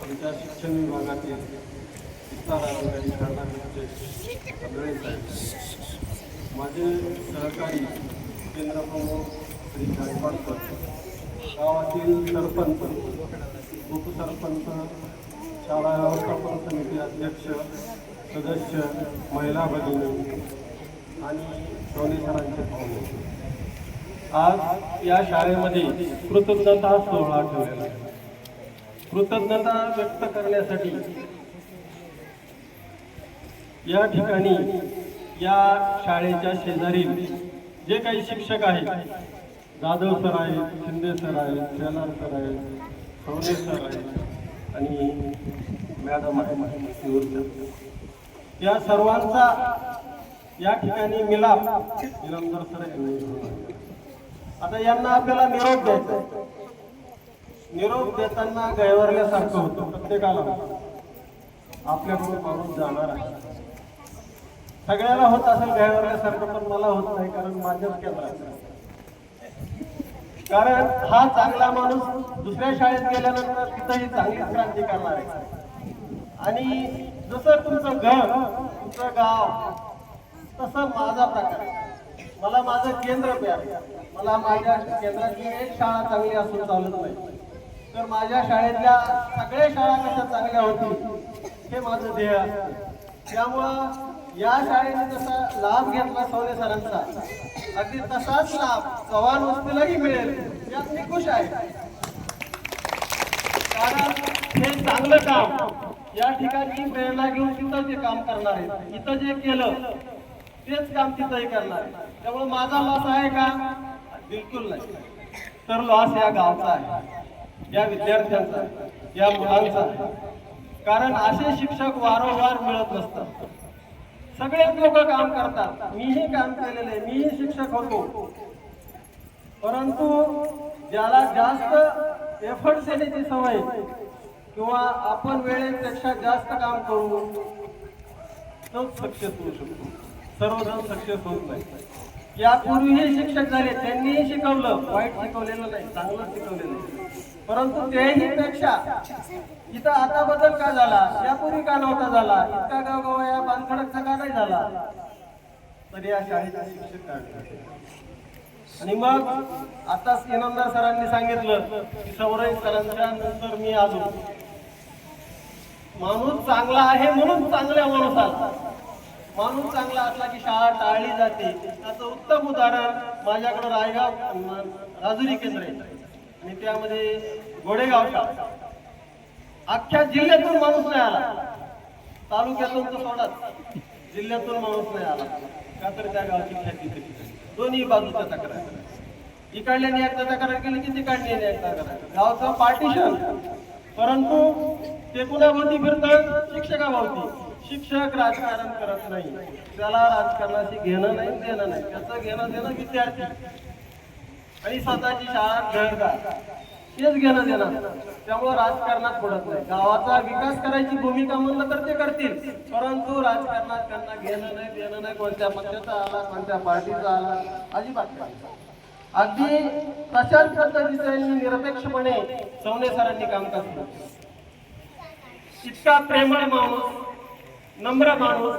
आमच्या शिक्षण विभागातील विस्तार अधिकारी कर्नाटकचे सगळे साहेब, माझे सहकारी केंद्रप्रमुख श्री गायकवाड सर, गावातील सरपंच, उपसरपंच, शाळा व्यवस्थापन समिती अध्यक्ष, सदस्य, महिला भगिनी आणि सोने सरांचे पाहुणे, आज या शाळेमध्ये कृतज्ञता सोहळा ठेवलेला आहे. कृतज्ञता व्यक्त करण्यासाठी या ठिकाणी या शाळेच्या शेजारील जे काही शिक्षक आहेत, जाधव सर आहेत, शिंदे सर आहेत, शेलार सर आहेत, सोने सर आहेत आणि मॅडम आहे, या सर्वांचा या ठिकाणी मिलाप निलंबर सर यांनी. आता यांना आपल्याला निरोप द्यायचा. निरोप देताना गैरवरल्यासारखं होतं. प्रत्येकाला आपल्याकडून माणूस जाणार आहे, सगळ्याला होत असेल गैरवरल्यासारखं, पण मला होत नाही, कारण माझ्याच केंद्रात. कारण हा चांगला माणूस दुसऱ्या शाळेत गेल्यानंतर तिथंही चांगलीच क्रांती करणार आहे. आणि जसं तुमचं घर, तुमचं गाव, तसं माझा प्रकार. मला माझं केंद्र प्यार. मला माझ्या केंद्रातली एक शाळा चांगली असून चालत नाही, तर माझ्या शाळेतल्या सगळ्या शाळा कशा चांगल्या होतील हे माझं ध्येय आहे. त्यामुळं या शाळेने जसा लाभ घेतला सोने सरांचा, अगदी तसाच लाभ चव्हाण वस्तीलाही मिळेल यात मी खुश आहे. कारण हे चांगलं काम या ठिकाणी प्रेरणा घेऊन तिथं जे काम करणार आहे, इथं जे केलं तेच काम तिथंही करणार आहे. त्यामुळे माझा लॉस आहे का? बिलकुल नाही. तर लॉस या गावचा आहे, या विद्यार्थ्यांचा, या मुलांचा आहे. कारण असे शिक्षक वारंवार मिळत नसतात. सगळेच लोक काम करतात. मीही काम केलेलं आहे, मीही शिक्षक होतो. परंतु ज्याला जास्त एफर्ट देण्याची सवय किंवा आपण वेळेपेक्षा जास्त काम करू तोच सक्सेस होऊ शकतो. सर्वजण सक्सेस होत नाही. यापूर्वीही शिक्षक झाले, त्यांनीही शिकवलं, वाईट शिकवलेलं नाही, चांगलं शिकवलेलं नाही. परंतु तेही पेक्षा इथं आता बदल का झाला, यापूर्वी का नव्हता झाला, इतका गावगाव या बांधखडकचा का नाही झाला, तर या शाळेचा शिक्षक काढले. आणि मग आता इनामदार सरांनी सांगितलं की सौरभ सरांच्या नंतर मी आलो. माणूस चांगला आहे म्हणून चांगल्या माणूस आला. माणूस चांगला असला की शाळा टाळली जाते. त्याचं उत्तम उदाहरण माझ्याकडे रायगाव राजुरी केंद्र आहे आणि त्यामध्ये गोडेगाव शाळा. अख्ख्या जिल्ह्यातून माणूस नाही आला, तालुक्यातून तर सोडाच, जिल्ह्यातून माणूस नाही आला का तर त्या गावची ख्याती तशी. दोन्ही बाजूच्या तक्रार, इकडल्याने एकदा तक्रार केली की तिकडल्याने एकदा तक्रार. गावचं पार्टिशन. परंतु ते कुणाभोवती फिरतात? शिक्षकाभोवती. शिक्षक राजकारण करत नाही, त्याला राजकारणाशी घेणं नाही देणं नाही. त्याचं घेणं देणं विद्यार्थी आणि स्वतःची शाळा घरदार हेच घेणं देणं. त्यामुळे राजकारणात पडत नाही. गावाचा विकास करायची भूमिका म्हणलं तर ते करतील, परंतु राजकारणात त्यांना घेणं नाही देणं नाही. कोणत्या पक्षाचा आला, कोणत्या पार्टीचा आला, अजिबात नाही. अगदी तशाच पद्धतीने निरपेक्षपणे सवने सरांनी कामकाज केलं. इतका प्रेमळ माणूस, नम्र माणूस.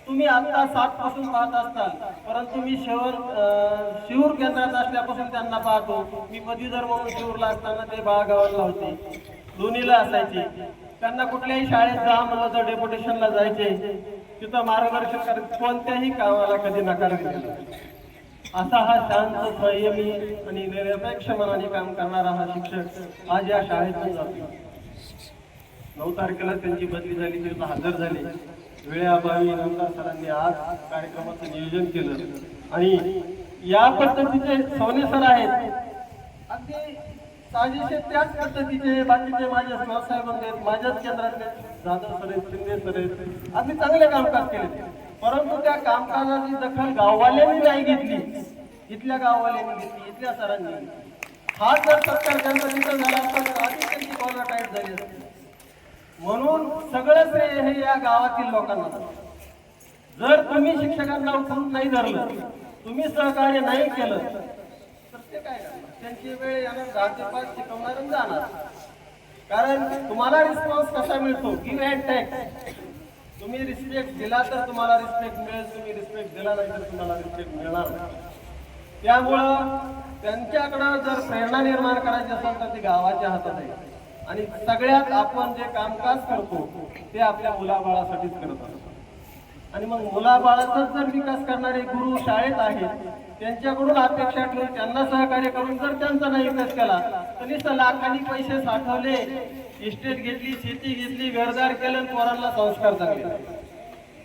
तुम्ही आता 7 पासून पाहत असताल, परंतु मी शिवूर केंद्रात असल्यापासून त्यांना पाहतो. मी पदवीधर म्हणून शिवूरला असताना ते बाळगावाला होते, दोन्हीला असायचे. त्यांना कुठल्याही शाळेत जा म्हणलं तर डेप्युटेशनला जायचे, तिथं मार्गदर्शन करत, कोणत्याही कामाला कधी नकार दिला. असा हा शांत, संयमी आणि निरपेक्ष मनाने काम करणारा हा शिक्षक आज या शाळेतून जातो. 9 तारखेला त्यांची बदली झाली, तिथं हजर झाले. वेळेअभावी इनामदार सरांनी आज कार्यक्रमाचं नियोजन केलं आणि या पद्धतीचे सवने सर आहेत. अगदी साजेसे त्याच पद्धतीचे बाकीचे माझे साहेब आहेत, माझ्याच केंद्रातले जाधव सर आहेत, शिंदे सर आहेत, अगदी चांगले कामकाज केले. परंतु त्या कामकाजाची दखल गाववाल्यांनी नाही घेतली, इथल्या गाववाल्यांनी घेतली, इथल्या सरांनी. हा जर सरकार जनतेचा झाला असता तर आधी त्यांची कॉलर टाईट झाली असती. म्हणून सगळं श्रेय हे या गावातील लोकांना. जर तुम्ही शिक्षकांना उचलून नाही धरलं, तुम्ही सहकार्य नाही केलं, तर त्यांची वेळ येणार 10 ते 5 शिकवणार आणि जाणार. कारण तुम्हाला रिस्पॉन्स कसा मिळतो, गिव्ह अँड टेक. तुम्ही रिस्पेक्ट दिला तर तुम्हाला रिस्पेक्ट मिळेल, तुम्ही रिस्पेक्ट दिला नाही तर तुम्हाला रिस्पेक्ट मिळणार नाही. त्यामुळं त्यांच्याकडं जर प्रेरणा निर्माण करायची असेल तर ती गावाच्या हातात आहे. आणि सगळ्यात आपण जे कामकाज करतो ते आपल्या मुलाबाळासाठीच करत असतो. आणि मग मुलाबाळाचाच जर विकास करणारे गुरु शाळेत आहेत, त्यांच्याकडून अपेक्षा ठेवून त्यांना सहकार्य करून जर त्यांचा नाही विकास केला तर नुसतं लाखांनी पैसे साठवले, इस्टेट घेतली, शेती घेतली, घरदार केलं, पोरांना संस्कार चांगले,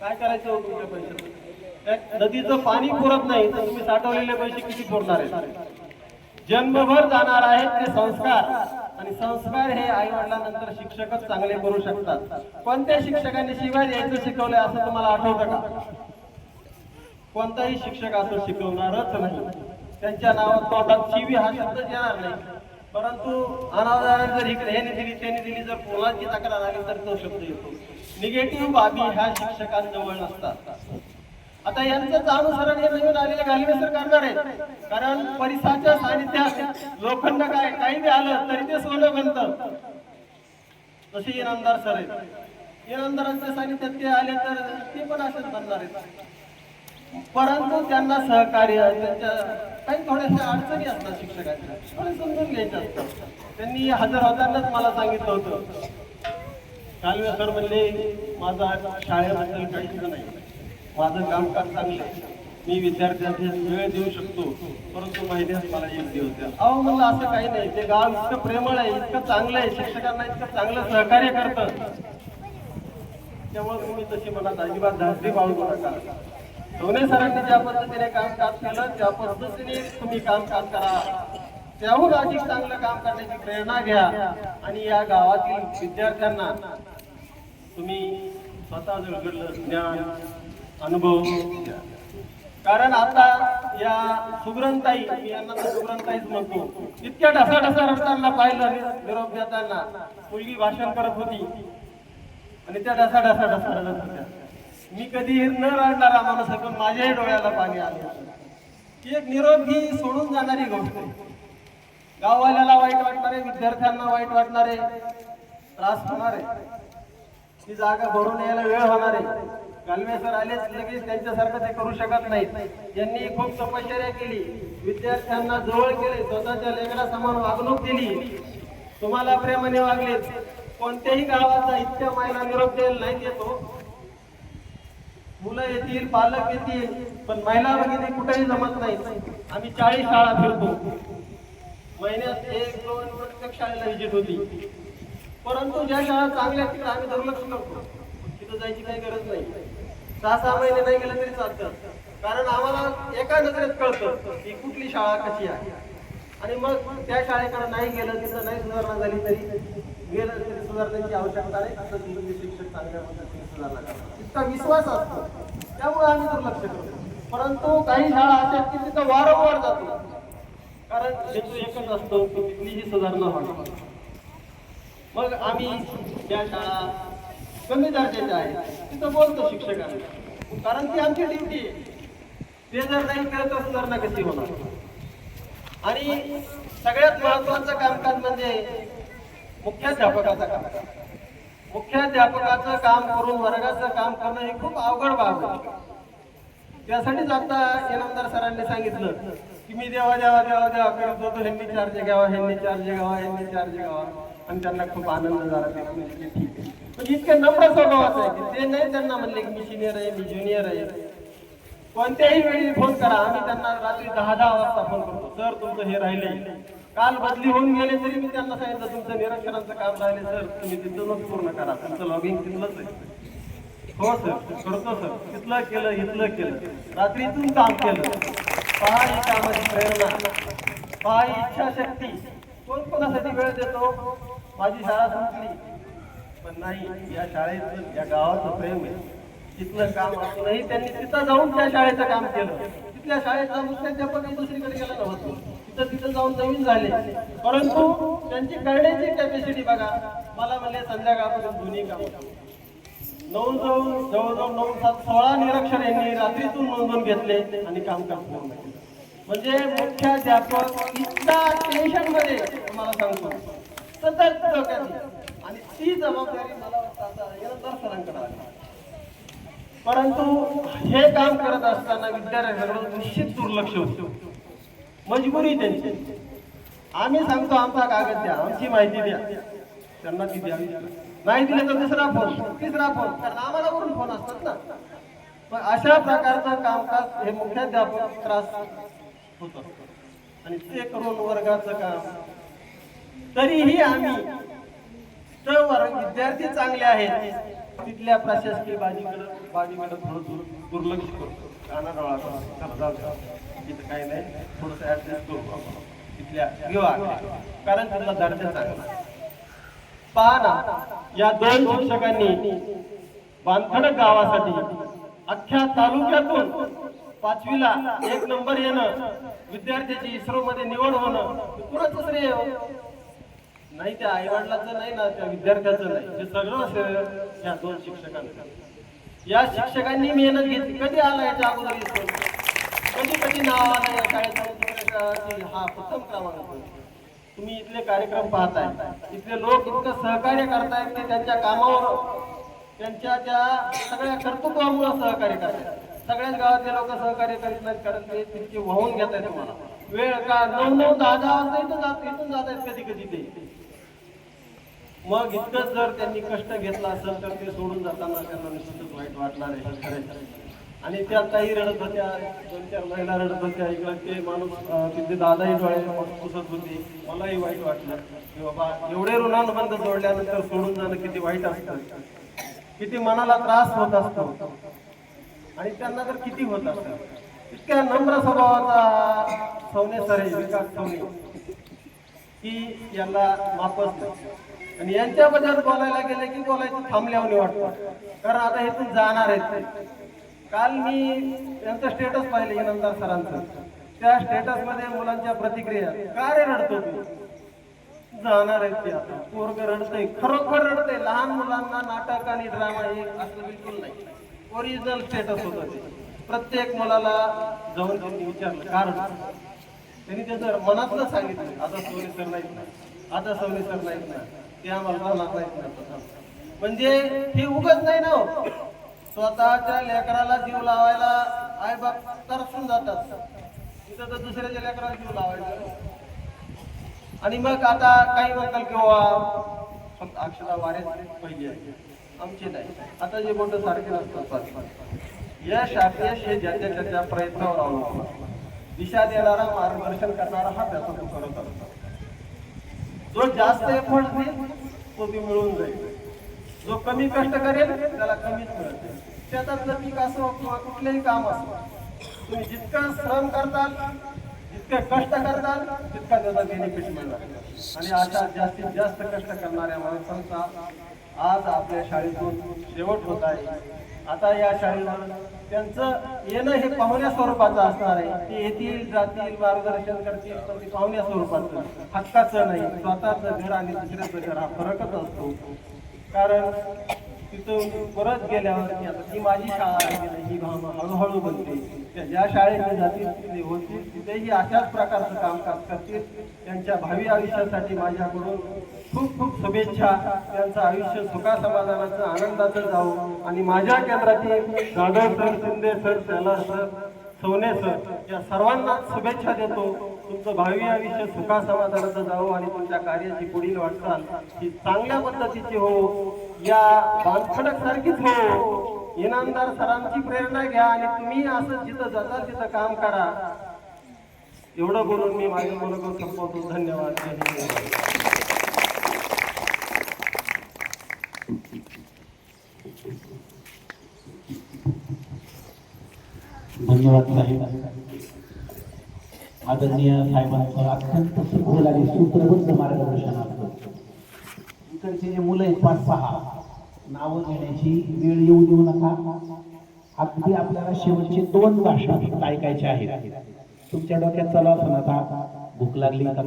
काय करायचं हो तुमच्या पैशाचं? नदीचं पाणी पुरत नाही तर तुम्ही साठवलेले पैसे किती पुरणार आहेत? जन्मभर जाणार आहेत ते संस्कार. आणि संस्कार हे आई वडिलांनंतर शिक्षकच चांगले करू शकतात. कोणत्या शिक्षकांनी शिवाय द्यायचं शिकवलंय असं तुम्हाला आठवतं का? कोणताही शिक्षक असं शिकवणारच नाही. त्यांच्या नावात तोंडात शिवी हा शब्द येणार नाही. परंतु अनावधानाने जर इकडे ह्याने दिली त्याने दिली जर मुलांची तक्रार आली तर तो शब्द येतो. निगेटिव्ह बाबी ह्या शिक्षकांजवळ नसतात. आता यांचं अनुसरण हे नवीन आलेले घालवे सर करणार आहेत. कारण परिसराच्या सानिध्यात लोखंड काय काही बी आलं तरी ते सोनं बनतं. जसे इनामदार सर आहेत, इनामदारांच्या सानिध्यात ते आले तर ते पण असेच बनणार आहेत. परंतु त्यांना सहकार्य, त्यांच्या काही थोड्याशा अडचणी असतात शिक्षकांच्या, थोडे समजून घ्यायचे असतात. त्यांनी हजर होतानाच मला सांगितलं होतं, घालवे सर म्हणले माझा शाळेबद्दल काहीच नाही, माझं कामकाज चांगलं आहे, मी विद्यार्थ्यांना वेळ देऊ शकतो, परंतु महिन्यात मला 1 दिवस द्या. अहो म्हणलं असं काही नाही, ते गाव इतकं प्रेमळ आहे, इतकं चांगलं आहे, शिक्षकांना इतकं चांगलं सहकार्य करतं. त्यामुळे तुम्ही तशी मनात अजिबात धास्ती बाळगू नका. सोने सरांनी ज्या पद्धतीने कामकाज केलं त्या पद्धतीने तुम्ही कामकाज करा. त्याहून अधिक चांगलं काम करण्याची प्रेरणा घ्या आणि या गावातील विद्यार्थ्यांना तुम्ही स्वतः घडलं ज्ञान अनुभव. कारण आता या सुग्रणताई, मी यांना तर सुग्रणताईच म्हणतो, इतक्या ढसाढसा रडताना पाहिलं निरोप देताना. मुलगी भाषण करत होती आणि त्या ढसाढसा रडत होत्या. मी कधी न रडणारा माणूस आहे, पण माझ्याही डोळ्याला पाणी आलं. ही एक निरोप ही सोडून जाणारी गोष्ट आहे. गाववाल्याला वाईट वाटणारे, विद्यार्थ्यांना वाईट वाटणारे, त्रास होणारे, ती जागा भरून यायला वेळ होणार आहे. घालवे सर आलेच लगेच त्यांच्यासारखं ते करू शकत नाहीत. यांनी खूप तपश्चर्या केली, विद्यार्थ्यांना जवळ केले, स्वतःच्या लेकरासमान वागणूक दिली, तुम्हाला प्रेमाने वागले. कोणत्याही गावाचा इतक्या मायला निरोप द्यायला नाही देतो. मुलं येतील, पालक येतील, पण महिला भगिनी कुठेही जमत नाही. आम्ही 40 शाळा फिरतो, महिन्यात 1-2 प्रत्येक शाळेला व्हिजिट होती. परंतु ज्या शाळा चांगल्या तिकडे आम्ही दुर्लक्ष करतो, तिथं जायची काही गरज नाही. 6-6 महिने नाही गेलं तरी चालतं. कारण आम्हाला एका नजरेत कळतं की कुठली शाळा कशी आहे. आणि मग त्या शाळेकडे नाही गेलं, तिथं नाही सुधारणा झाली तरी गेलं तरी सुधारण्याची आवश्यकता नाही. असं तुमचे शिक्षक चांगल्या पद्धतीने सुधारणा करतात, इतका विश्वास असतो. त्यामुळे आम्ही दुर्लक्ष करतो. परंतु काही शाळा अशा की तिथं वारंवार जातो, कारण हेतू एकच असतो की तिथलीही सुधारणा व्हावी. मग आम्ही त्या शाळा कमी दर्जाच्या आहेत तिथं बोलतो शिक्षकांना, कारण ती आमची ड्युटी आहे. ते जर नाही केलं तर सुधारणा कशी होणार? आणि सगळ्यात महत्वाचं कामकाज म्हणजे मुख्याध्यापकाचं काम. मुख्याध्यापकाचं काम करून वर्गाचं काम करणं हे खूप अवघड बाब आहे. त्यासाठीच आता इनामदार सरांनी सांगितलं की मी देवा देवा देवा देवा करत होतो, ह्यांनी चार्ज घ्यावा, ह्यांनी चार्ज घ्यावा, ह्यांनी चार्ज घ्यावा. आणि त्यांना खूप आनंद झाला. म्हणजे इतके नम्र स्वभावाचं आहे की ते नाही त्यांना म्हणले की मी सिनियर आहे, मी ज्युनियर आहे. कोणत्याही वेळी फोन करा, आम्ही त्यांना रात्री 10-10 वाजता फोन करतो, सर तुमचं हे राहिले, काल बदली होऊन गेले तरी मी त्यांना सांगितलं तुमचं निरीक्षणाचं काम राहिले सर, तुम्ही तिथूनच पूर्ण करा, तुमचं लॉगिंग तिथलंच आहे. हो सर करतो सर, तिथलं केलं इथलं केलं, रात्रीतून काम केलं. पहा ही कामाची प्रेरणा, पहा ही इच्छाशक्ती. कोण कोणासाठी वेळ देतो? माझी शाळा संपली पण नाही, या शाळेचं या गावाचं प्रेम आहे. तिथलं काम असूनही त्यांनी तिथं जाऊन त्या शाळेचं काम केलं. तिथल्या शाळेचा मुख्याध्यापक दुसरीकडे गेला नव्हतो, तिथं जाऊन नवीन झाले. परंतु त्यांची करण्याची कॅपॅसिटी बघा. मला म्हणले संध्याकाळपर्यंत दोन्ही काम जवळजवळ 9-7-16 निरीक्षण यांनी रात्रीतून नोंदवून घेतले आणि कामकाज पूर्ण केलं. म्हणजे मुख्याध्यापक इतका टेन्शन मध्ये तुम्हाला सांगतो सतत डोक्यात आहे. आणि ती जबाबदारी मला वाटतं आता यानंतर सरांकडे आली. परंतु हे काम करत असताना विद्यार्थ्यांकडून निश्चित दुर्लक्ष होतं. मजबुरी त्यांची. आम्ही सांगतो आमचा कागद द्या, आमची माहिती द्या, त्यांना ती द्यावी. नाही दिले तर दुसरा फोन, तिसरा फोन, कारण आम्हाला वरून फोन असतात ना. पण अशा प्रकारचं कामकाज हे मुख्याध्यापक त्रास होत असतं आणि ते करून वर्गाचं काम. तरीही आम्ही विद्यार्थी चांगले आहेत तिथल्या प्रशासकीय बाजूकडे थोडं दुर्लक्ष करतो. कानाडोळा तिथं काही नाही, थोडंसं ऍडजस्ट करू आपण तिथल्या किंवा कारण त्यांना दर्जा चांगला. पहा ना, या 2 शिक्षकांनी बांधखड गावासाठी अख्ख्या तालुक्यातून 5वीला 1 नंबर येणं, विद्यार्थ्याची इस्रो मध्ये निवड होणं कुणाचं श्रेय नाही. त्या आईवडिलाचं नाही ना, त्या विद्यार्थ्याचं नाही, हे सगळं श्रेय या 2 शिक्षकांचं. या शिक्षकांनी मेहनत घेतली. कधी आला याच्या अगोदर इस्रो? कधी नाव आलं या शाळेत? हा प्रथम क्रमांक. तुम्ही इथले कार्यक्रम पाहताय, इथले लोक इतकं सहकार्य करतायत की त्यांच्या कामावर, त्यांच्या त्या सगळ्या कर्तृत्वामुळे सहकार्य करतात. सगळ्याच गावातले लोक सहकार्य करीत नाहीत, कारण ते तितके वाहून घेत आहेत. तुम्हाला वेळ का 9-9, 10-10 वाजता इथून जात आहेत कधी ते. मग इतकंच जर त्यांनी कष्ट घेतला असेल तर ते सोडून जाताना त्यांना निश्चितच वाईट वाटणार आहे, खरंय. आणि त्या काही रडत होत्या, 2-4 महिला रडत होत्या. इकडे ते माणूस तिथे दादाही डोळे पुसत होते. मलाही वाईट वाटलं की बाबा एवढे ऋणानुबंध जोडल्यानंतर सोडून जाणं किती वाईट असतं, किती मनाला त्रास होत असतो आणि त्यांना तर किती होत असतं. इतक्या नम्र स्वभावाचा सवने सर आहे विकास सवने की यांना मापच नाही. आणि यांच्याबद्दल बोलायला गेले की बोलायचं थांबल्यावर वाटतं, कारण आता इथून जाणार आहेत. काल मी त्यांचं स्टेटस पाहिलं इनामदार सरांचं. त्या स्टेटस मध्ये मुलांच्या प्रतिक्रिया, का रे रडतो तू? जाणार आहेत ते आता. पोरग रडतंय, खरोखर रडतंय. लहान मुलांना नाटक आणि ड्रामा हे असं बिलकुल नाही. ओरिजिनल स्टेटस होतं ते. प्रत्येक मुलाला जाऊन त्यांनी विचारलं कारण त्यांनी त्याचं मनातलं सांगितलं. आता सोने सर नाहीत ना, आता सोने सर नाहीत ना, ते आम्हाला राहणार नाहीत ना. म्हणजे हे उगत नाही ना, स्वतःच्या लेकराला जीव लावायला आई बाप तरसून जातात, तिथं तर दुसऱ्याच्या लेकराला जीव लावायचा. आणि मग आता काही म्हणतात किंवा फक्त अक्षरा वारेच पाहिजे, आमचे नाही. आता जे बोट सारखे नसतात. यश अपयश हे ज्याच्या त्याच्या प्रयत्नावर अवलंबून. दिशा देणारा, मार्गदर्शन करणारा हा त्याचा तो करत असतो. जो जास्त एफर्ट देईल तो बी मिळून जाईल. जो कमी कष्ट करेल त्याला कमीच मिळेल. शेतातलं पीक असो किंवा कुठलेही काम असो, तुम्ही जितकं श्रम करताल, जितके कष्ट करताल, तितका त्याचा बेनिफिट मिळणार. आणि अशा जास्तीत जास्त कष्ट करणाऱ्या माणसांचा आज आपल्या शाळेतून शेवट होत आहे. आता या शाळेवर त्यांचं येणं हे पाहुण्या स्वरूपाचं असणार आहे. ते येतील, जातील, मार्गदर्शन करतील, पण ते पाहुण्या स्वरूपाचं, हक्काचं नाही. स्वतःचं घर आणि दुसऱ्याचं घर हा फरकच असतो. कारण तिथून परत गेल्यावर आता ती माझी शाळा आहे ही भावना हळूहळू बनते. ज्या शाळेत जातील तिथे होतील, तिथेही अशाच प्रकारचं कामकाज करतील. त्यांच्या भावी आयुष्यासाठी माझ्याकडून खूप खूप शुभेच्छा. त्यांचं आयुष्य सुखा समाधानाचं, आनंदाचं जावो. आणि माझ्या केंद्रातील जाधव सर, शिंदे सर, त्याला सर, सोने सर या सर्वांना शुभेच्छा देतो. तुमचं भावी आयुष्य सुखा समाधानाचं जावो आणि तुमच्या कार्याची पुढील वाटचाल ही चांगल्या पद्धतीची हो, या बांधखडक सारखीच हो. इनामदार सरांची प्रेरणा घ्या आणि तुम्ही असं जिथं जाताल तिथं काम करा. एवढं बोलून मी माझं मनोगत संपवतो. धन्यवाद. धन्यवाद साहेब. आदरणीय साहेबांचं अत्यंत सखोल आणि सूत्रबद्ध मार्गदर्शन असतं. इकडचे जे मुलं आहेत 5-6 नावं घेण्याची वेळ येऊ देऊ नका. अगदी आपल्याला शेवटचे 2 भाषण ऐकायचे आहेत. तुमच्या डोक्यात चालू असं आता भूक लागली